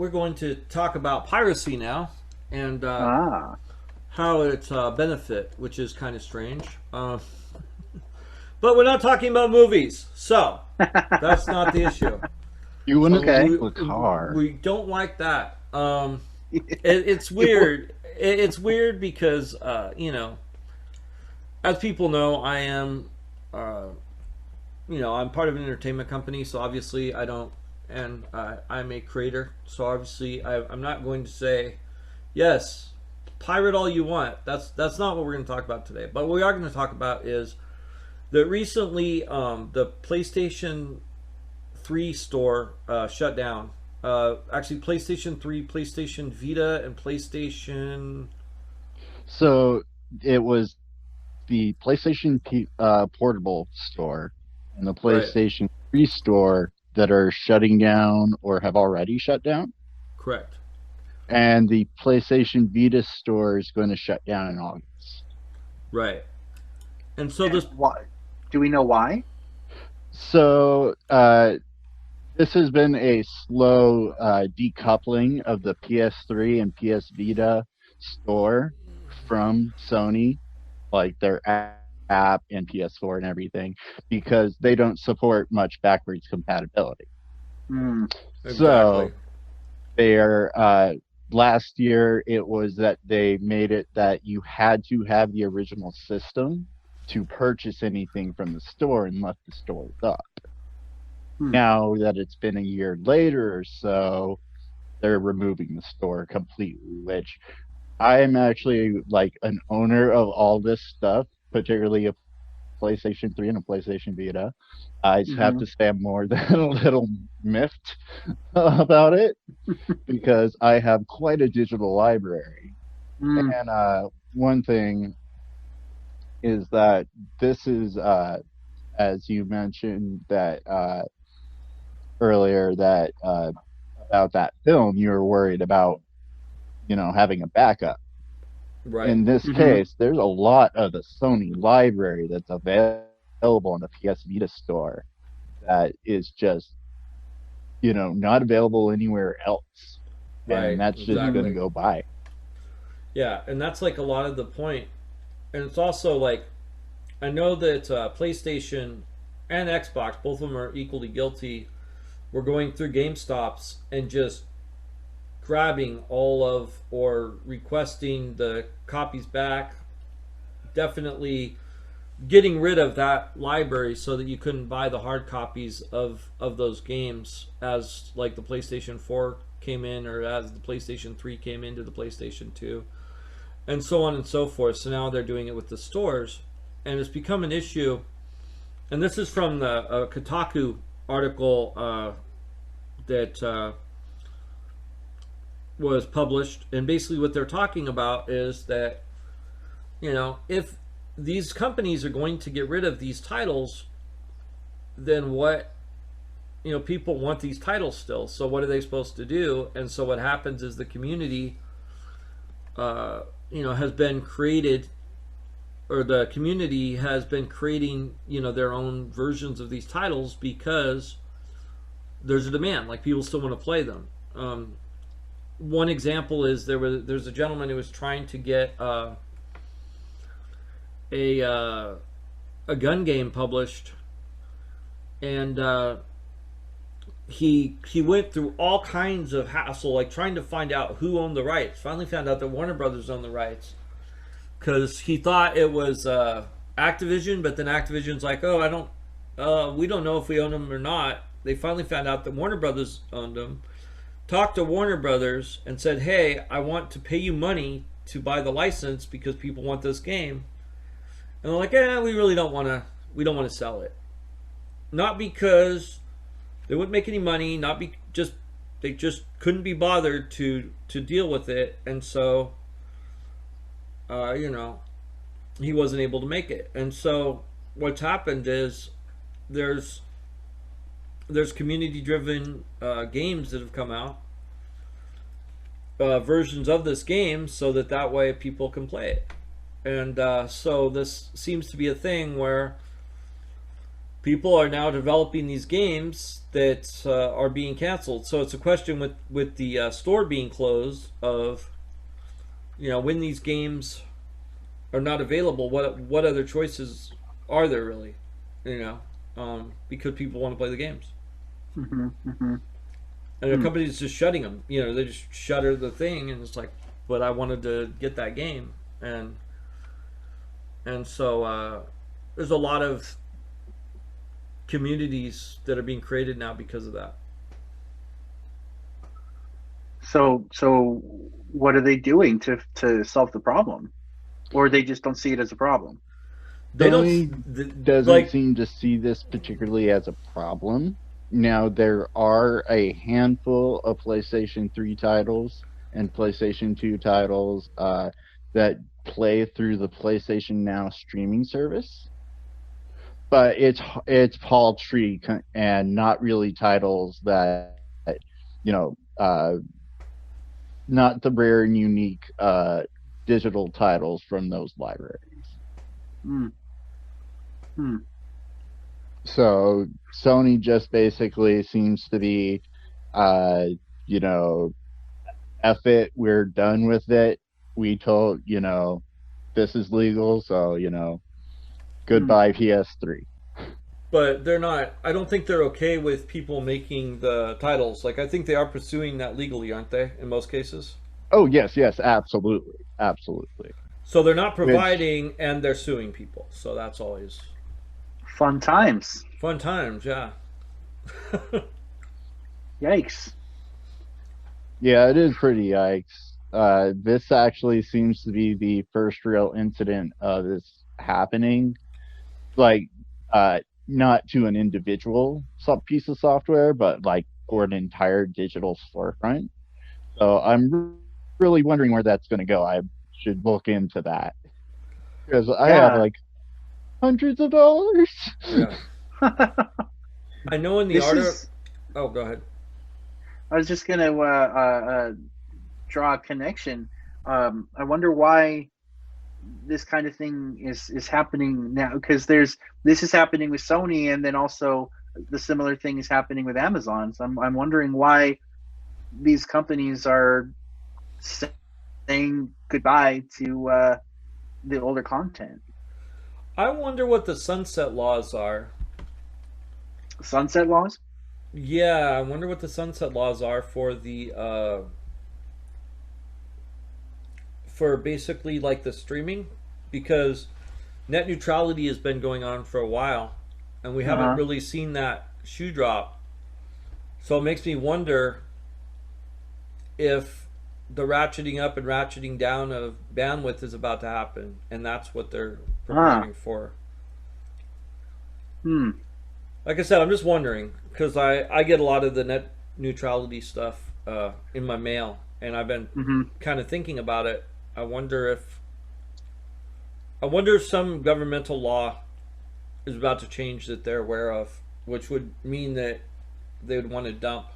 we're going to talk about piracy now and Ah, how it's a benefit, which is kind of strange. But we're not talking about movies, so that's not the issue. You wouldn't So okay. steal a car. we don't like that. It's You would- weird. It's weird because as people know, I am uh, I'm part of an entertainment company, so obviously I don't, and I'm a creator, so obviously I'm not going to say yes, pirate all you want. That's not what we're going to talk about today. But what we are going to talk about is that recently the PlayStation 3 store shut down. Actually, PlayStation 3, PlayStation Vita, and PlayStation. So it was the PlayStation Portable store and the Right, PlayStation 3 store that are shutting down or have already shut down. correct. And the PlayStation Vita store is going to shut down in August. Right. And so this. Why? Do we know why? So this has been a slow decoupling of the PS3 and PS Vita store from Sony, like their app and PS4 and everything, because they don't support much backwards compatibility. Hmm. Exactly. So they're last year it was that they made it that you had to have the original system to purchase anything from the store unless the store was up. Hmm. Now that it's been a year later or so, they're removing the store completely, which I am actually like an owner of all this stuff, particularly a PlayStation 3 and a PlayStation Vita. I just have Hmm. to say I'm more than a little miffed about it because I have quite a digital library. Hmm. And one thing is that this is, as you mentioned that earlier, that about that film, you were worried about, having a backup. Right. In this Hmm. case, there's a lot of the Sony library that's available in the PS Vita store that is just, not available anywhere else. And Right. that's just going to Exactly. go by. Yeah, and that's like a lot of the point. And it's also like I know that PlayStation and Xbox, both of them are equally guilty. We're going through GameStops and just grabbing all of or requesting the copies back. Definitely getting rid of that library so that you couldn't buy the hard copies of those games as like the PlayStation 4 came in or as the PlayStation 3 came into the PlayStation 2 and so on and so forth. So now they're doing it with the stores, and it's become an issue. And this is from the Kotaku article that was published. And basically, what they're talking about is that if these companies are going to get rid of these titles, then what? People want these titles still. So what are they supposed to do? And so what happens is the community, has been created or the community has been creating their own versions of these titles because there's a demand, like people still want to play them. One example is there's a gentleman who was trying to get a a gun game published, and he went through all kinds of hassle, like trying to find out who owned the rights. Finally found out that Warner Brothers owned the rights, because he thought it was Activision, but then Activision's like, oh, I don't, we don't know if we own them or not. They finally found out that Warner Brothers owned them. Talked to Warner Brothers and said, hey, I want to pay you money to buy the license because people want this game. And they're like, we really don't want to. We don't want to sell it. Not because they wouldn't make any money. Not be just they just couldn't be bothered to deal with it, and so uh, you know he wasn't able to make it. And so what's happened is there's there's community driven games that have come out, versions of this game, so that way people can play it. And so this seems to be a thing where people are now developing these games that are being canceled. So it's a question with the store being closed of, when these games are not available, what other choices are there really? Because people want to play the games. Mm-hmm, mm-hmm. And the company's just shutting them. They just shutter the thing, and it's like, but I wanted to get that game, and so there's a lot of communities that are being created now because of that. So what are they doing to solve the problem, or they just don't see it as a problem? They Sony doesn't like seem to see this particularly as a problem. Now, there are a handful of PlayStation 3 titles and PlayStation 2 titles that play through the PlayStation Now streaming service, but it's paltry and not really titles that, you know, not the rare and unique digital titles from those libraries. Hmm. Hmm. So Sony just basically seems to be, you know, F it, we're done with it. We told, this is legal, so, Hmm. goodbye PS3. but they're not. I don't think they're okay with people making the titles. Like I think they are pursuing that legally, aren't they? In most cases. Oh, yes, yes, absolutely. Absolutely. So they're not Which, providing, and they're suing people. So that's always Fun times. fun times. Yeah. Yikes. yeah, it is pretty yikes. This actually seems to be the first real incident of this happening. Like, not to an individual piece of software, but like for an entire digital storefront. So I'm really wondering where that's going to go. I should look into that because I have Yeah. like hundreds of dollars. Yeah. I know in the This art. is. Oh, go ahead. I was just gonna draw a connection. I wonder why this kind of thing is happening now, because this is happening with Sony, and then also the similar thing is happening with Amazon. So I'm wondering why these companies are saying goodbye to the older content. I wonder what the sunset laws are. Sunset laws. Yeah, I wonder what the sunset laws are for the for basically like the streaming, because net neutrality has been going on for a while, and we haven't Uh-huh. really seen that shoe drop. So it makes me wonder if the ratcheting up and ratcheting down of bandwidth is about to happen, and that's what they're Ah. preparing for. Hmm. Like I said, I'm just wondering because I get a lot of the net neutrality stuff in my mail, and I've been Mm-hmm. kind of thinking about it. I wonder if some governmental law is about to change that they're aware of, which would mean that they would want to dump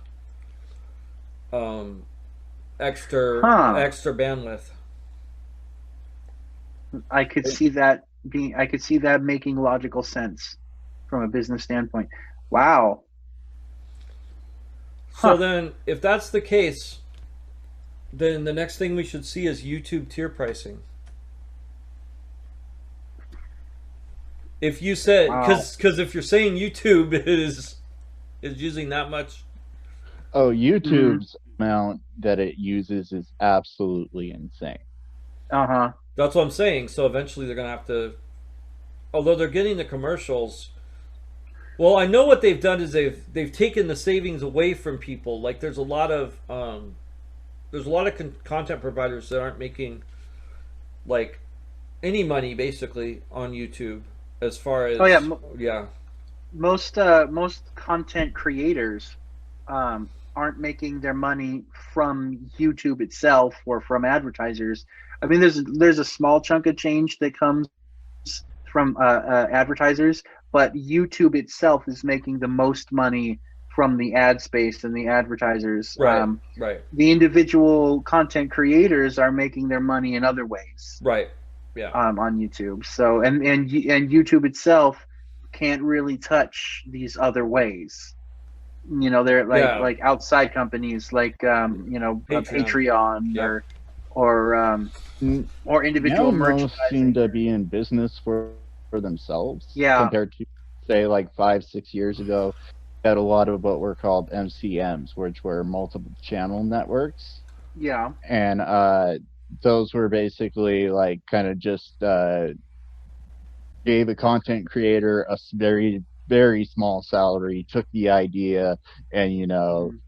um, Huh. extra bandwidth. I could see that making logical sense from a business standpoint. Wow. So Huh. then, if that's the case, then the next thing we should see is YouTube tier pricing. If you said, Wow. because if you're saying YouTube is using that much, Oh, Mm-hmm. YouTube's amount that it uses is absolutely insane. Uh-huh. that's what I'm saying. So eventually they're gonna have to, although they're getting the commercials. Well, I know what they've done is they've taken the savings away from people. Like there's a lot of content providers that aren't making like any money basically on YouTube as far Oh yeah, as yeah. most content creators aren't making their money from YouTube itself or from advertisers. I mean, there's a small chunk of change that comes from advertisers, but YouTube itself is making the most money from the ad space and the advertisers. Right, right, The individual content creators are making their money in other ways right. Yeah. on YouTube. So and YouTube itself can't really touch these other ways. You know, they're Yeah. like outside companies, like you know, Patreon. Patreon Yep. or N- or Now individual most seem merchandising. to be in business for themselves Yeah, compared to, say, like 5, 6 years ago. Had a lot of what were called MCMs, which were multiple channel networks, yeah, and those were basically like kind of just gave a content creator a very small salary, took the idea, and mhm.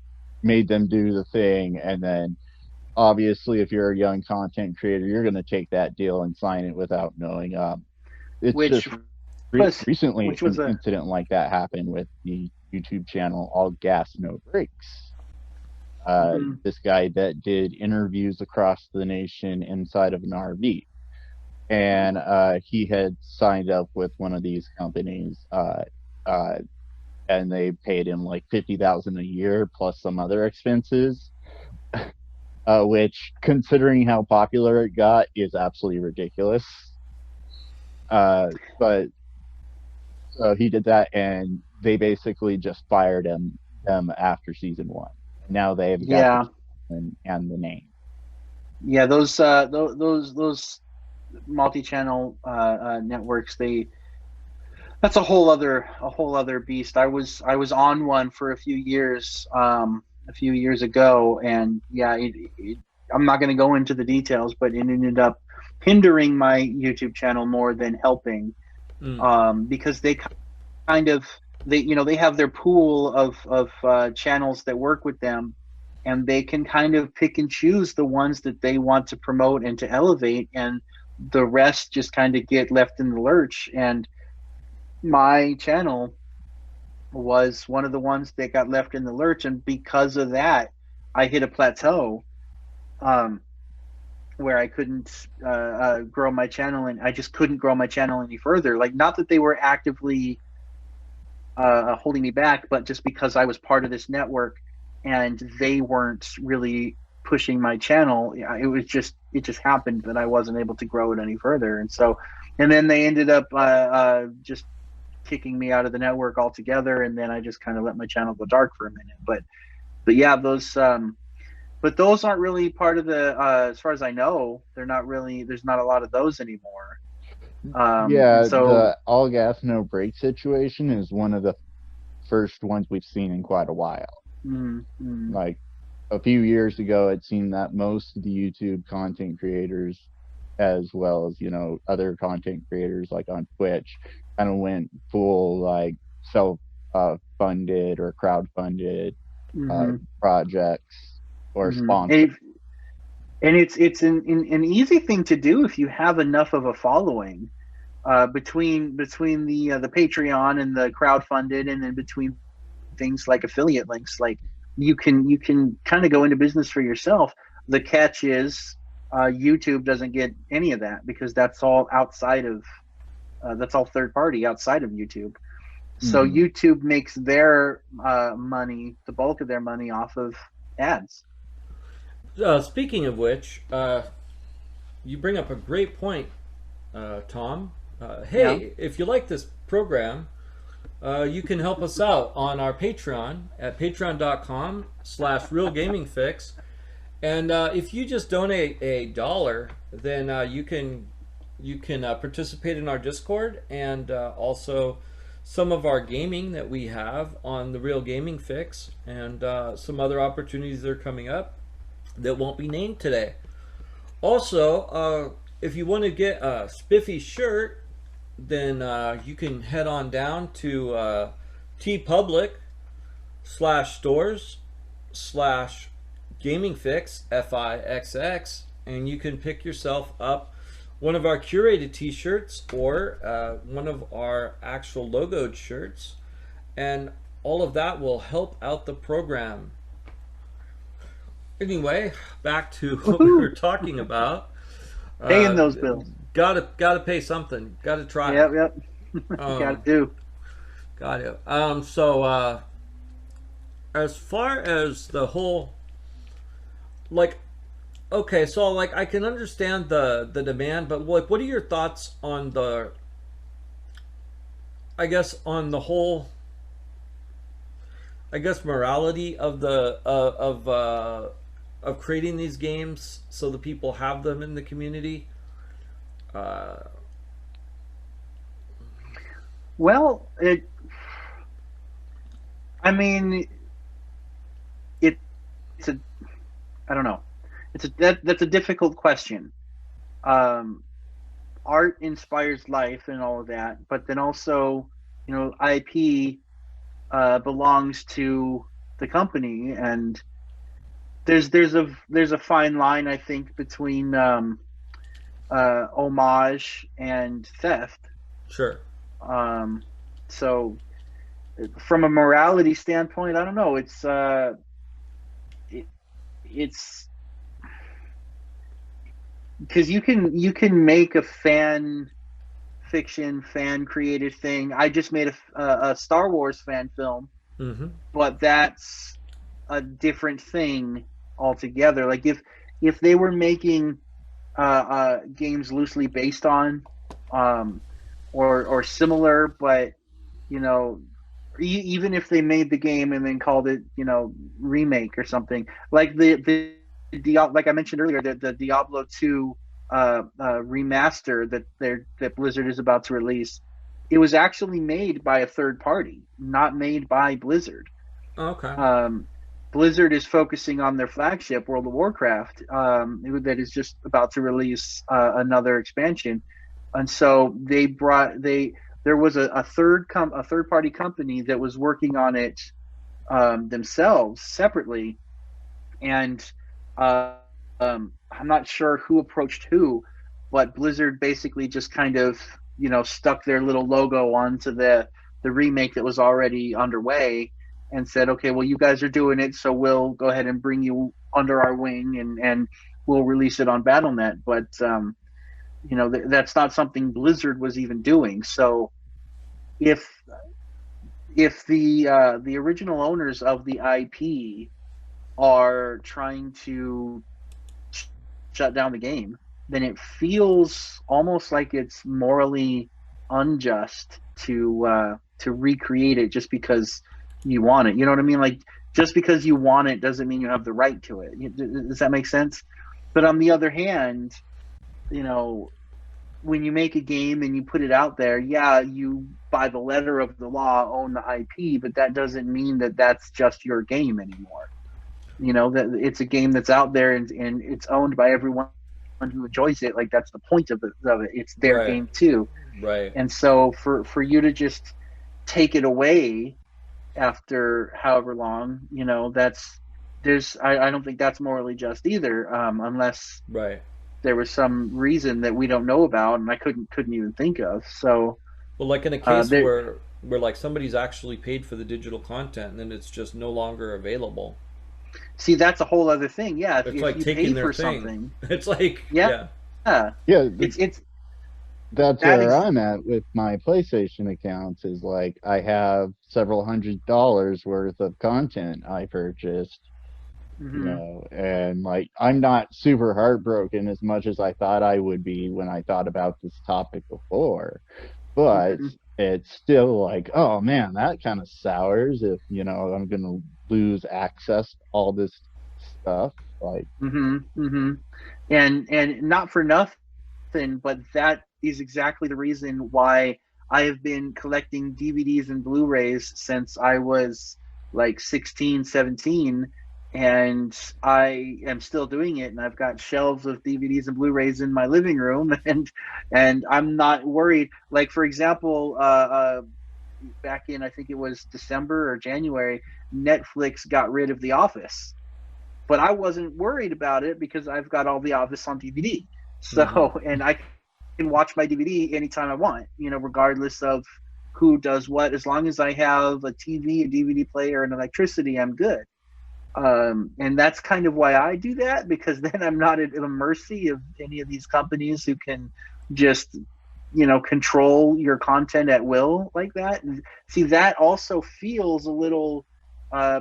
made them do the thing, and then obviously if you're a young content creator, you're going to take that deal and sign it without knowing. It's which just was recently which was an a incident like that happened with the YouTube channel All Gas No Brakes. mhm. This guy that did interviews across the nation inside of an RV, and he had signed up with one of these companies, uh, and they paid him like 50,000 a year plus some other expenses, which, considering how popular it got, is absolutely ridiculous. Uh, but So he did that, and they basically just fired them after season one. And now they've got the Yeah, and the name. yeah. Those multi-channel networks, they that's a whole other beast. I was on one for a few years ago, and yeah, I'm not going to go into the details, but it ended up hindering my YouTube channel more than helping, Mm. because they kind of they you know they have their pool of channels that work with them, and they can kind of pick and choose the ones that they want to promote and to elevate, and the rest just kind of get left in the lurch. And my channel was one of the ones that got left in the lurch, and because of that, I hit a plateau, um, where I couldn't grow my channel, and I just couldn't grow my channel any further. Like, not that they were actively holding me back, but just because I was part of this network and they weren't really pushing my channel, it just happened that I wasn't able to grow it any further. And so, and then they ended up just kicking me out of the network altogether, and then I just kind of let my channel go dark for a minute. But yeah, those but those aren't really part of the as far as I know, they're not really, there's not a lot of those anymore. And Yeah, so the all gas no brake situation is one of the first ones we've seen in quite a while. mm, mm, Like a few years ago, it seemed that most of the YouTube content creators, as well as other content creators like on Twitch, kind of went full like self funded or crowd funded mm, projects or mm. sponsored. And it's an easy thing to do if you have enough of a following, between the Patreon and the crowdfunded, and then between things like affiliate links. Like, you can kind of go into business for yourself. The catch is, YouTube doesn't get any of that, because that's all outside of that's all third party outside of YouTube. So Hmm. YouTube makes their money, the bulk of their money, off of ads. Speaking of which, you bring up a great point, Tom. Yeah. Hey, if you like this program, you can help us out on our Patreon at patreon.com/realgamingfix. And if you just donate $1, then you can participate in our Discord, and also some of our gaming that we have on the Real Gaming Fix, and some other opportunities that are coming up that won't be named today. Also, if you want to get a spiffy shirt, then you can head on down to tpublic/stores/gamingfix FIXX, and you can pick yourself up one of our curated t-shirts, or one of our actual logoed shirts, and all of that will help out the program. Anyway, back to what we were Woohoo! talking about. Paying Uh, those bills. gotta pay something. Gotta try. Yep, yep. Got to Um, do. got it. So as far as the whole, like, okay, so like I can understand the demand, but like, what are your thoughts on I guess on the whole, I guess morality of the of creating these games so the people have them in the community. Uh, Well, I mean, it, it's a, I don't know. That's a difficult question. Um, Art inspires life and all of that, but then also, IP belongs to the company, and there's a fine line, I think, between homage and theft. sure. Um, so from a morality standpoint, I don't know. It, it's because you can make a fan fiction, fan created thing. I just made a Star Wars fan film, Mm-hmm. but that's a different thing altogether. Like if they were making games loosely based on, um, or similar, but you know, even if they made the game and then called it, remake or something, like like I mentioned earlier, the Diablo 2 remaster that Blizzard is about to release, it was actually made by a third party, not made by Blizzard. Okay. Um, Blizzard is focusing on their flagship, World of Warcraft, that is just about to release another expansion, and so there was a third party company that was working on it themselves separately, and uh, I'm not sure who approached who, but Blizzard basically just kind of stuck their little logo onto the remake that was already underway, and said, okay, well, you guys are doing it, so we'll go ahead and bring you under our wing, and we'll release it on BattleNet. But that's not something Blizzard was even doing. So if the original owners of the IP are trying to shut down the game, then it feels almost like it's morally unjust to recreate it just because you want it. You know what I mean? Like, just because you want it doesn't mean you have the right to it. Does that make sense? But on the other hand, you know, when you make a game and you put it out there, yeah, you by the letter of the law own the IP, but that doesn't mean that that's just your game anymore. That it's a game that's out there, and it's owned by everyone who enjoys it. Like, that's the point of it. It's their Right. game too. Right. And so for you to just take it away after however long, I don't think that's morally just either, unless Right. there was some reason that we don't know about and I couldn't even think of. So Well, like in a case there, where like somebody's actually paid for the digital content and then it's just no longer available. see, that's a whole other thing. Yeah, It's if like you pay taking their for thing. something, It's like yeah, yeah. Yeah, it's that's that where I'm at with my PlayStation accounts. Is like I have several $100s worth of content I purchased, mm-hmm, and like I'm not super heartbroken as much as I thought I would be when I thought about this topic before, but mm-hmm, it's still like, oh man, that kind of sours if I'm gonna lose access to all this stuff. Like, mm-hmm, mm-hmm. And not for nothing, but that is exactly the reason why I have been collecting DVDs and Blu-rays since I was like 16, 17, and I am still doing it, and I've got shelves of DVDs and Blu-rays in my living room, and I'm not worried. Like, for example, back in, I think it was December or January, Netflix got rid of The Office, but I wasn't worried about it because I've got all The Office on DVD. Mm-hmm. So, and I can watch my DVD anytime I want, regardless of who does what. As long as I have a TV, a DVD player, and electricity, I'm good. And that's kind of why I do that, because then I'm not at the mercy of any of these companies who can just, control your content at will like that. And see, that also feels a little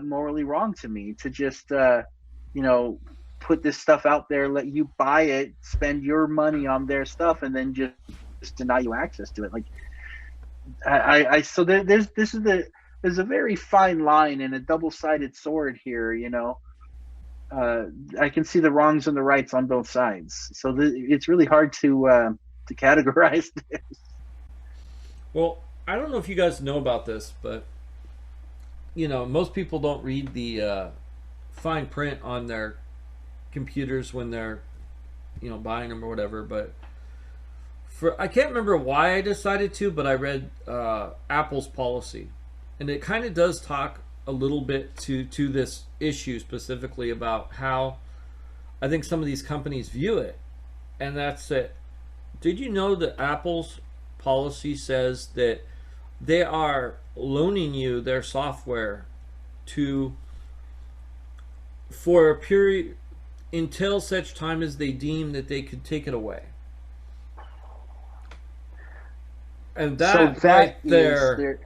morally wrong to me, to just, you know, put this stuff out there, let you buy it, spend your money on their stuff, and then just deny you access to it. Like, So there's a very fine line and a double-sided sword here, you know. I can see the wrongs and the rights on both sides, so it's really hard to categorize. Well, I don't know if you guys know about this, but most people don't read the fine print on their computers when they're buying them or whatever. But I can't remember why I decided to, but I read Apple's policy, and it kind of does talk a little bit to this issue specifically about how I think some of these companies view it, and that's it. Did you know that Apple's policy says that they are loaning you their software to for a period until such time as they deem that they could take it away? And that, So right that there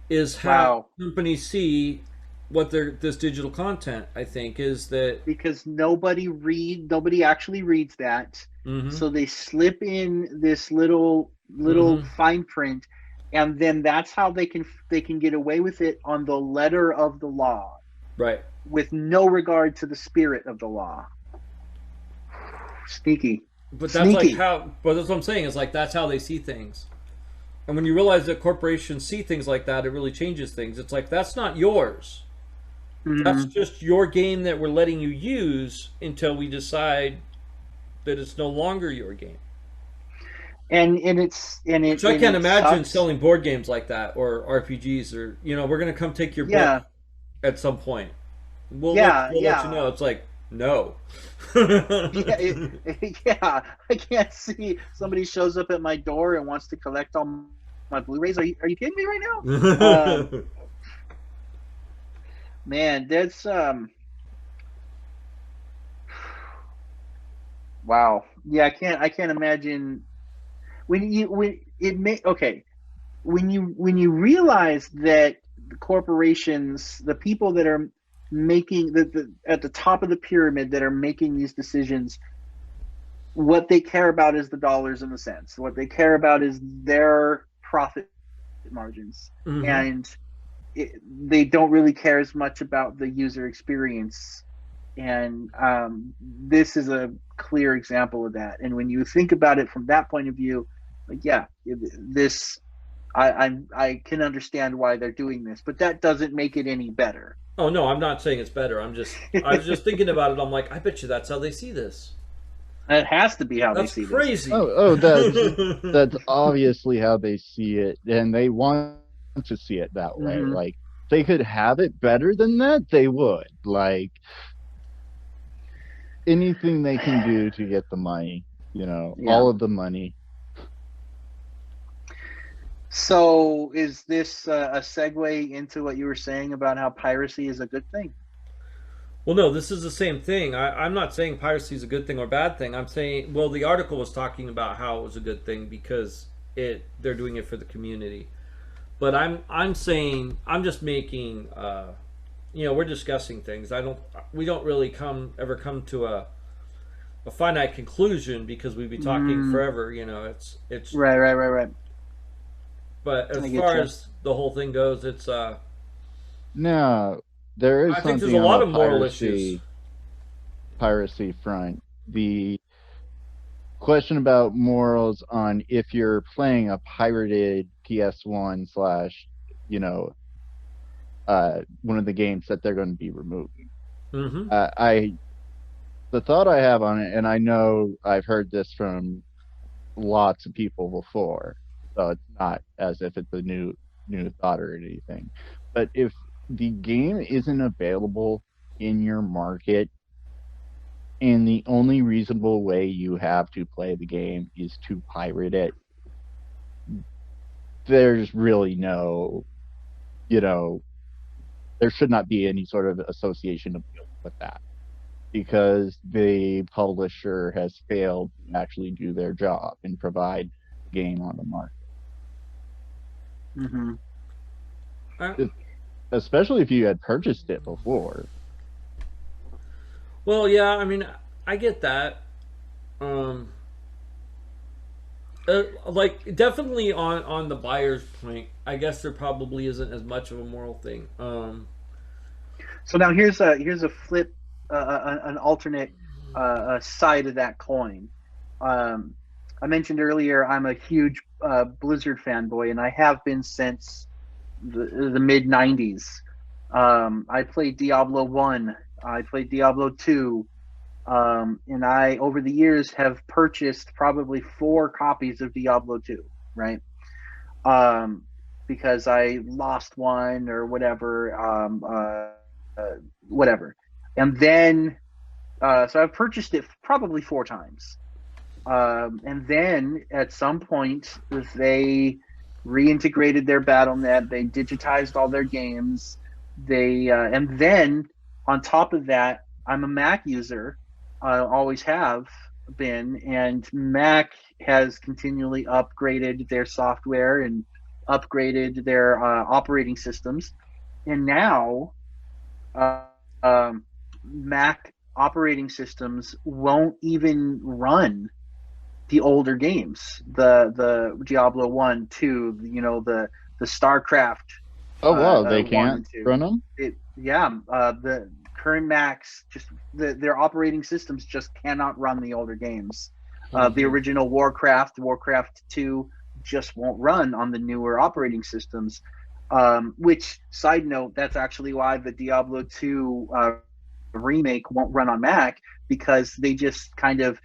is how wow, companies see what this digital content. I think is that. because nobody actually reads that, Mm-hmm, so they slip in this little mm-hmm, fine print, and then that's how they can get away with it on the letter of the law, right. with no regard to the spirit of the law. Sneaky, But that's like sneaky. how. But that's what I'm saying is like that's how they see things. And when you realize that corporations see things like that, it really changes things. It's like that's not yours. That's Hmm. just your game that we're letting you use until we decide that it's no longer your game. So I And can't it imagine sucks. selling board games like that or RPGs or we're gonna come take your book Yeah, at some point. yeah, We'll let you know. yeah. It's like no. Yeah, yeah. I can't see somebody shows up at my door and wants to collect all my Blu-rays. Are you kidding me right now? Man, that's wow. Yeah, I can't imagine when it may okay, when you realize that the corporations, the people that are making the at the top of the pyramid that are making these decisions, what they care about is the dollars and the cents. What they care about is their profit margins, Hmm. and they don't really care as much about the user experience. And this is a clear example of that. And when you think about it from that point of view, like yeah, this I can understand why they're doing this, but that doesn't make it any better. Oh no, I'm not saying it's better. I was just thinking about it. I'm like, I bet you that's how they see this. It has to be how they That's see this. Oh, crazy. that's obviously how they see it, and they want to see it that way. Hmm. Like, they could have it better than that, they would. Like, anything they can do to get the money, Yeah. all of the money. So, is this a segue into what you were saying about how piracy is a good thing? Well, no, this is the same thing. I'm not saying piracy is a good thing or bad thing. I'm saying, well, the article was talking about how it was a good thing because they're doing it for the community. But I'm saying I'm just making we're discussing things. We don't really come to a finite conclusion because we'd be talking Mm, forever. It's right, right, right, right. but I as get far you. as the whole thing goes, it's Now, there is I think there's something a on lot the of moral issues. piracy front. The question about morals on if you're playing a pirated PS1 slash, you know, one of the games that they're going to be removing. Mm-hmm. I the thought I have on it, and I know I've heard this from lots of people before, so it's not as if it's a new thought or anything. But if the game isn't available in your market, and the only reasonable way you have to play the game is to pirate it, there's really no, you know, there should not be any sort of association of guilt with that, because the publisher has failed to actually do their job and provide the game on the market. Hmm. If, especially if you had purchased it before. Well, yeah, I mean, I get that. Um, Like definitely on the buyer's point, I guess there probably isn't as much of a moral thing. So now here's a flip, an alternate side of that coin. Um, I mentioned earlier I'm a huge Blizzard fanboy, and I have been since the mid '90s. I played Diablo 1, I played Diablo 2, and I over the years have purchased probably 4 copies of Diablo 2, right? Um, because I lost one or whatever, whatever. And then, so I've purchased it probably 4 times. And then at some point, they reintegrated their BattleNet. They digitized all their games. And then on top of that, I'm a Mac user. I always have been, and Mac has continually upgraded their software and upgraded their operating systems. And now, uh, Mac operating systems won't even run the older games, the Diablo 1, 2, the StarCraft Oh wow, they 1 can't and 2. run them. The current Macs just their operating systems just cannot run the older games. The original Warcraft 2 just won't run on the newer operating systems. Which, side note, that's actually why the Diablo 2 remake won't run on Mac, because they just kind of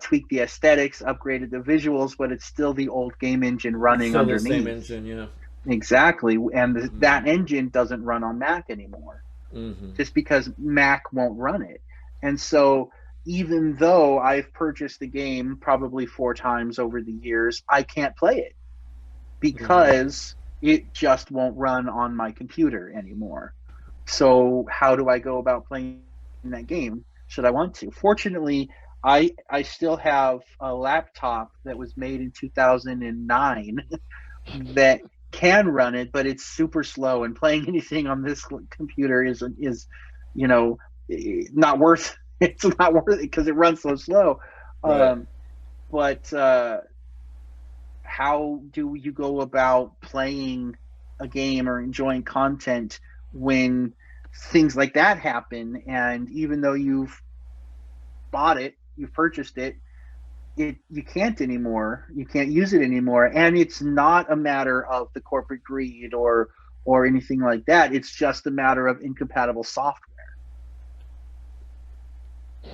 tweaked the aesthetics, upgraded the visuals, but it's still the old game engine running Still the underneath. same engine, yeah. Exactly, and that engine doesn't run on Mac anymore, just because Mac won't run it. And so, even though I've purchased the game probably 4 times over the years, I can't play it because it just won't run on my computer anymore. So how do I go about playing that game should I want to? Fortunately, I still have a laptop that was made in 2009 that can run it, but it's super slow, and playing anything on this computer is you know not worth it's not worth it because it runs so slow. Right. But how do you go about playing a game or enjoying content when things like that happen? And even though you've bought it, you've purchased it, you can't anymore. You can't use it anymore, and it's not a matter of the corporate greed or anything like that. It's just a matter of incompatible software.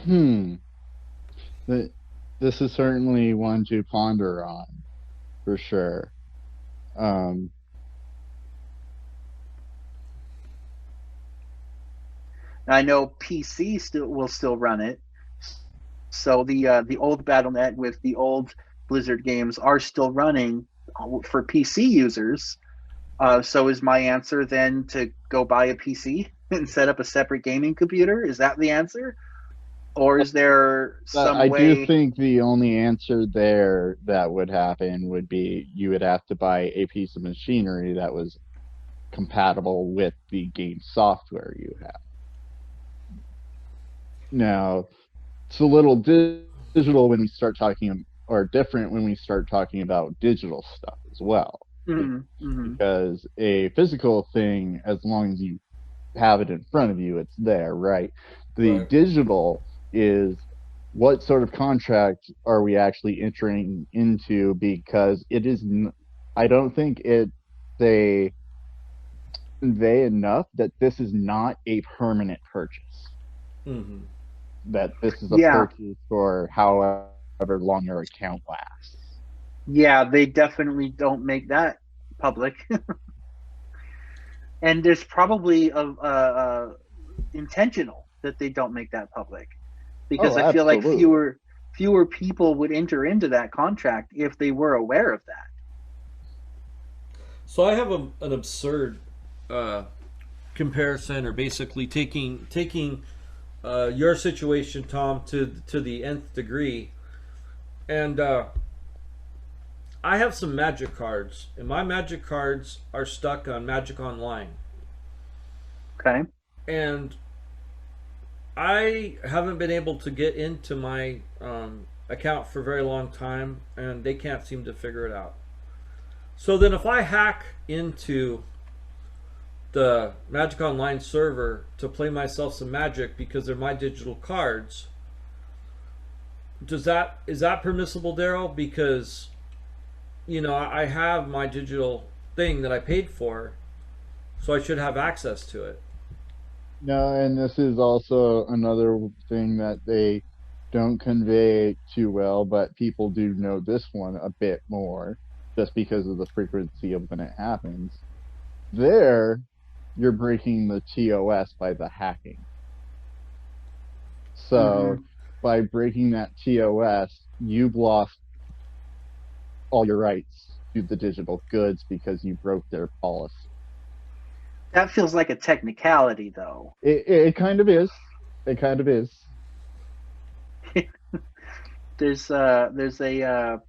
Hmm. This is certainly one to ponder on, for sure. Um, I know PC will still run it, so the old BattleNet with the old Blizzard games are still running for PC users. So is my answer then to go buy a PC and set up a separate gaming computer? Is that the answer? Or is there some I do way? think the only answer there that would happen would be you would have to buy a piece of machinery that was compatible with the game software you have. Now, it's a little digital when we start talking, or different when we start talking about digital stuff as well. Mm-hmm. Because a physical thing, as long as you have it in front of you, it's there, right? The Right. digital is what sort of contract are we actually entering into? Because it is, I don't think it's a convey enough that this is not a permanent purchase. Mm-hmm. That this is a Yeah, purchase for however long your account lasts. yeah, they definitely don't make that public, and there's probably a intentional that they don't make that public, because Oh, I feel like absolutely. fewer people would enter into that contract if they were aware of that. So I have an absurd uh, comparison, or basically taking your situation, Tom, to the nth degree. And I have some Magic cards, and my Magic cards are stuck on Magic Online, Okay. and I haven't been able to get into my account for a very long time, and they can't seem to figure it out. So then, if I hack into the Magic Online server to play myself some Magic because they're my digital cards, is that permissible, Daryl? Because I have my digital thing that I paid for, so I should have access to it. No, and this is also another thing that they don't convey too well, but people do know this one a bit more just because of the frequency of when it happens. There, you're breaking the TOS by the hacking. So by breaking that TOS, you've lost all your rights to the digital goods because you broke their policy. That feels like a technicality, though. It kind of is. It kind of is. There's a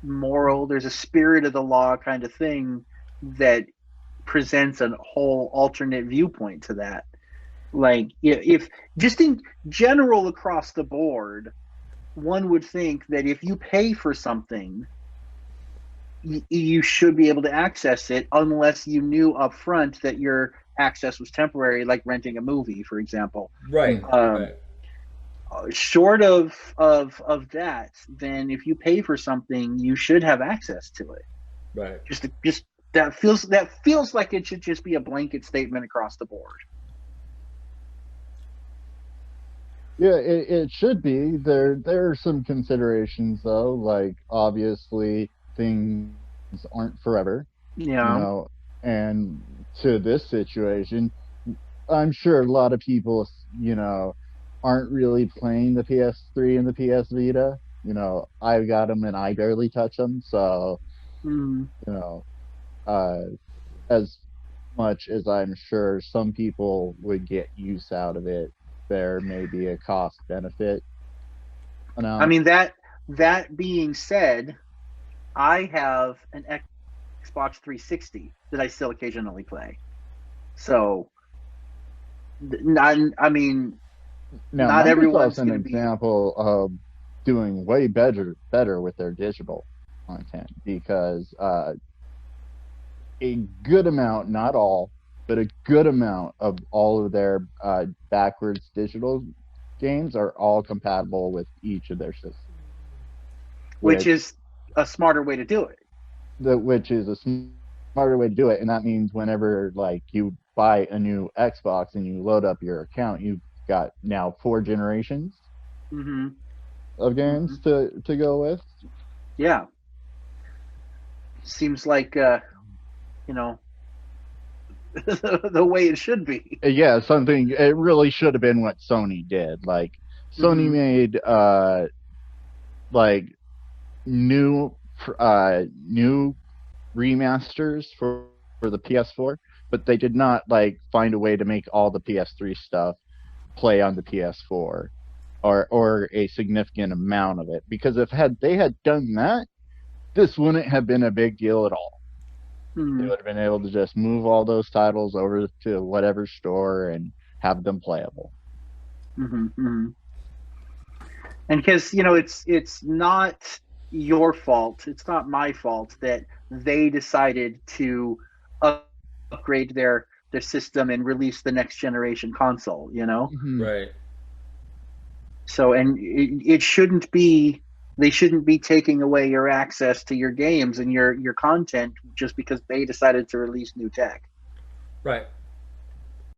moral, there's a spirit of the law kind of thing that presents a whole alternate viewpoint to that. Like, if just in general across the board, one would think that if you pay for something, you should be able to access it unless you knew up front that your access was temporary, like renting a movie, for example. Right. Right. Short of that, then if you pay for something, you should have access to it. Right. Just that feels like it should just be a blanket statement across the board. Yeah, it should be. There are some considerations though, like obviously things aren't forever. Yeah. And to this situation, I'm sure a lot of people, aren't really playing the PS3 and the PS Vita. I've got them and I barely touch them, so as much as I'm sure some people would get use out of it, there may be a cost benefit. I mean, that being said, I have an Xbox 360 that I still occasionally play. So, I mean, now not everyone's Microsoft's an going to be. example of doing way better with their digital content because a good amount, not all, but a good amount of all of their backwards digital games are all compatible with each of their systems. Which is a smarter way to do it. Which is a smarter way to do it, and that means whenever like you buy a new Xbox and you load up your account, you've got now 4 generations of games to go with. Yeah. Seems like the way it should be. Yeah, it really should have been what Sony did. Like Sony made like new remasters for the PS4, but they did not like find a way to make all the PS3 stuff play on the PS4 or a significant amount of it, because if they had done that, this wouldn't have been a big deal at all. They would have been able to just move all those titles over to whatever store and have them playable. And because it's not your fault, it's not my fault that they decided to upgrade their system and release the next generation console. Right. So, and it shouldn't be. They shouldn't be taking away your access to your games and your content just because they decided to release new tech. Right.